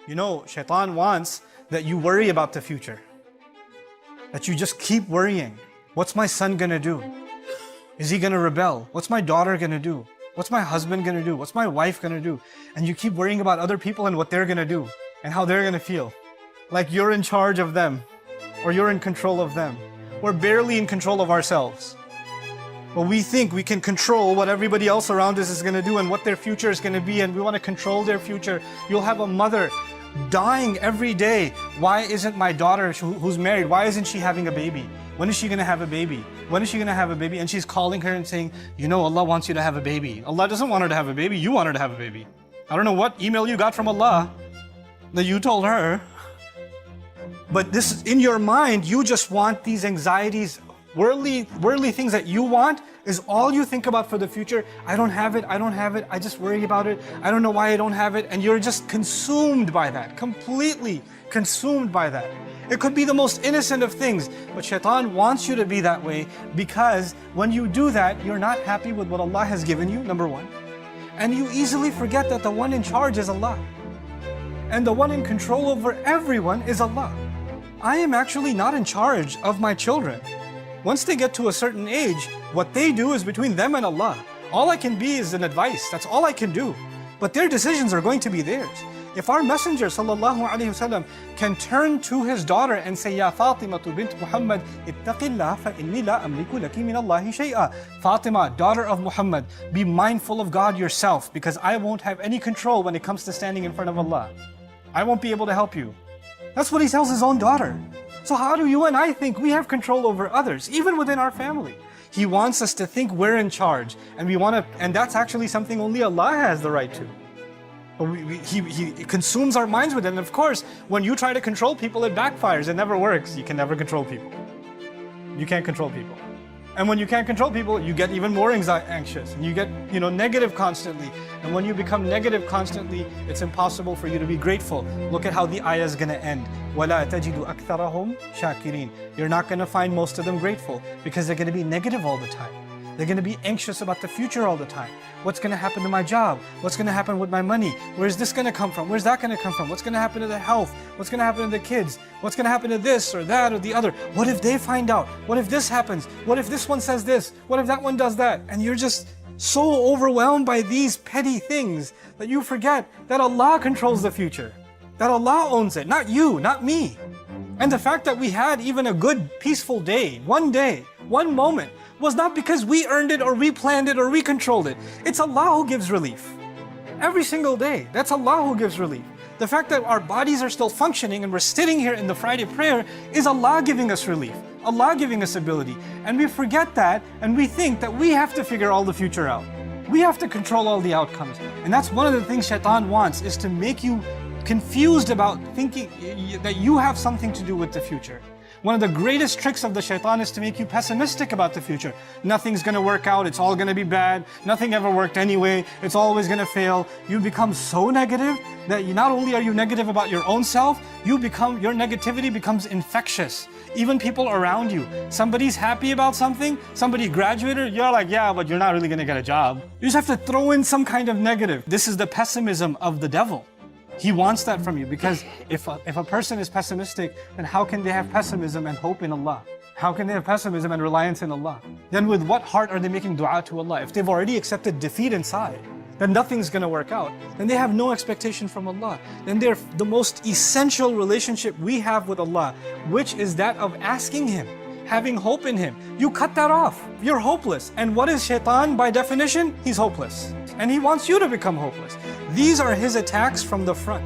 You know, Shaitan wants that you worry about the future. That you just keep worrying. What's my son gonna do? Is he gonna rebel? What's my daughter gonna do? What's my husband gonna do? What's my wife gonna do? And you keep worrying about other people and what they're gonna do and how they're gonna feel. Like you're in charge of them or you're in control of them. We're barely in control of ourselves. But we think we can control what everybody else around us is gonna do and what their future is gonna be, and we wanna control their future. You'll have a mother dying every day. Why isn't my daughter who's married, why isn't she having a baby? When is she gonna have a baby? When is she gonna have a baby? And she's calling her and saying, you know, Allah wants you to have a baby. Allah doesn't want her to have a baby, you want her to have a baby. I don't know what email you got from Allah that you told her. But this is in your mind, you just want these anxieties, worldly things that you want is all you think about for the future. I don't have it, I just worry about it. I don't know why I don't have it. And you're just consumed by that, completely consumed by that. It could be the most innocent of things, but Shaitan wants you to be that way because when you do that, you're not happy with what Allah has given you, number one. And you easily forget that the one in charge is Allah. And the one in control over everyone is Allah. I am actually not in charge of my children. Once they get to a certain age, what they do is between them and Allah. All I can be is an advice, that's all I can do. But their decisions are going to be theirs. If our Messenger ﷺ can turn to his daughter and say, Ya Fatima bint Muhammad, ittaqillah fa inni la amliku laki min Allahi shay'a. Fatima, daughter of Muhammad, be mindful of God yourself because I won't have any control when it comes to standing in front of Allah. I won't be able to help you. That's what he tells his own daughter. So how do you and I think we have control over others, even within our family? He wants us to think we're in charge, and that's actually something only Allah has the right to. But he consumes our minds with it, and of course, when you try to control people, it backfires, it never works. You can never control people. You can't control people. And when you can't control people, you get even more anxious, and you get, negative constantly. And when you become negative constantly, it's impossible for you to be grateful. Look at how the ayah is going to end. وَلَا تَجِدُ أَكْثَرَهُمْ شَاكِرِينَ. You're not going to find most of them grateful because they're going to be negative all the time. They're going to be anxious about the future all the time. What's going to happen to my job? What's going to happen with my money? Where's this going to come from? Where's that going to come from? What's going to happen to the health? What's going to happen to the kids? What's going to happen to this or that or the other? What if they find out? What if this happens? What if this one says this? What if that one does that? And you're just so overwhelmed by these petty things that you forget that Allah controls the future. That Allah owns it, not you, not me. And the fact that we had even a good, peaceful day, one moment, was not because we earned it or we planned it or we controlled it. It's Allah who gives relief. Every single day, that's Allah who gives relief. The fact that our bodies are still functioning and we're sitting here in the Friday prayer is Allah giving us relief, Allah giving us ability. And we forget that and we think that we have to figure all the future out. We have to control all the outcomes. And that's one of the things Shaitan wants, is to make you confused about thinking that you have something to do with the future. One of the greatest tricks of the Shaitan is to make you pessimistic about the future. Nothing's gonna work out, it's all gonna be bad, nothing ever worked anyway, it's always gonna fail. You become so negative that not only are you negative about your own self, your negativity becomes infectious. Even people around you. Somebody's happy about something, somebody graduated, you're like, yeah, but you're not really gonna get a job. You just have to throw in some kind of negative. This is the pessimism of the devil. He wants that from you, because if a person is pessimistic, then how can they have pessimism and hope in Allah? How can they have pessimism and reliance in Allah? Then with what heart are they making dua to Allah? If they've already accepted defeat inside, then nothing's going to work out. Then they have no expectation from Allah. Then they're the most essential relationship we have with Allah, which is that of asking Him, having hope in Him. You cut that off. You're hopeless. And what is Shaitan by definition? He's hopeless. And he wants you to become hopeless. These are his attacks from the front.